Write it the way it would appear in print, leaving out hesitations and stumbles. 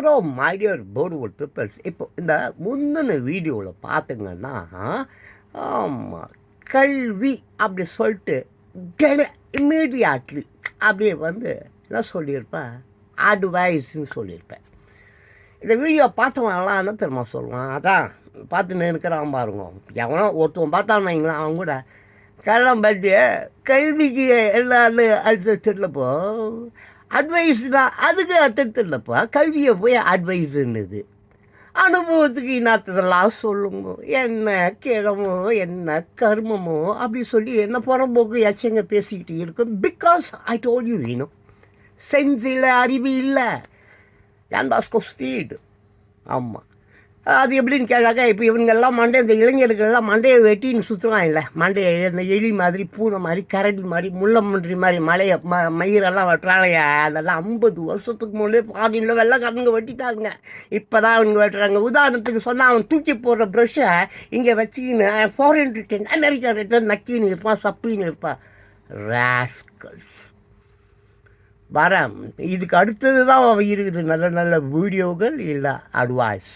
அப்புறம் my dear போர்டுவுட் peoples, இப்போ இந்த முந்தின வீடியோவில் பார்த்துங்கன்னா, ஆமாம், கல்வி அப்படி சொல்லிட்டு இம்மீடியட்லி அப்படியே வந்து என்ன சொல்லியிருப்பேன், அட்வைஸ்ன்னு சொல்லியிருப்பேன். இந்த வீடியோ பார்த்தவங்கலாம் என்ன தெரியுமா சொல்லுவான், அதான் பார்த்துன்னு இருக்கிறான் பாருங்க, எவனோ ஒருத்தவன் பார்த்தான்னு வைங்களேன், அவன் கூட கள்ளம் பற்றி கல்விக்கு எல்லான்னு அடுத்து தெரியலப்போ அட்வைஸ் தான், அதுக்கு அடுத்து தெரியலப்பா கல்வியை போய் அட்வைஸுன்னுது. அனுபவத்துக்கு இன்னாத்ததெல்லாம் சொல்லுங்க, என்ன கிழமோ என்ன கர்மமோ அப்படி சொல்லி என்ன புறம்போக்கு எச்சங்க பேசிக்கிட்டு இருக்கும். பிகாஸ் ஐ டோல் யூ இன்னும் சென்ஸ் இல்லை, அறிவு இல்லை, டான் பாஸ்கோ ஸ்பீடு. ஆமாம், அது எப்படின்னு கேட்டாக்கா, இப்போ இவங்கெல்லாம் இந்த இளைஞர்கள்லாம் மண்டையை வெட்டின்னு சுற்றுவான் இல்லை, மண்டையை இந்த எலி மாதிரி பூனை மாதிரி கரடி மாதிரி முள்ளமன்றி மாதிரி மலையை மயிரெல்லாம் வெட்டுறாங்க. அதெல்லாம் 50 வருஷத்துக்கு முன்னே ஃபாரினில் வெள்ளைக்காரங்க வெட்டிட்டாங்க. இப்போ தான் அவங்க வெட்டுறாங்க. உதாரணத்துக்கு சொன்னால், அவன் தூக்கி போடுற ப்ரஷ்ஷை இங்கே வச்சுக்கின்னு ஃபாரின் ரிட்டன் அமெரிக்கா ரிட்டன் நக்கின்னு இருப்பான், சப்பின்னு இருப்பான். ராஸ்கல்ஸ் வரேன். இதுக்கு அடுத்தது தான் இருக்குது நல்ல நல்ல வீடியோக்கள் இல்லை அட்வைஸ்.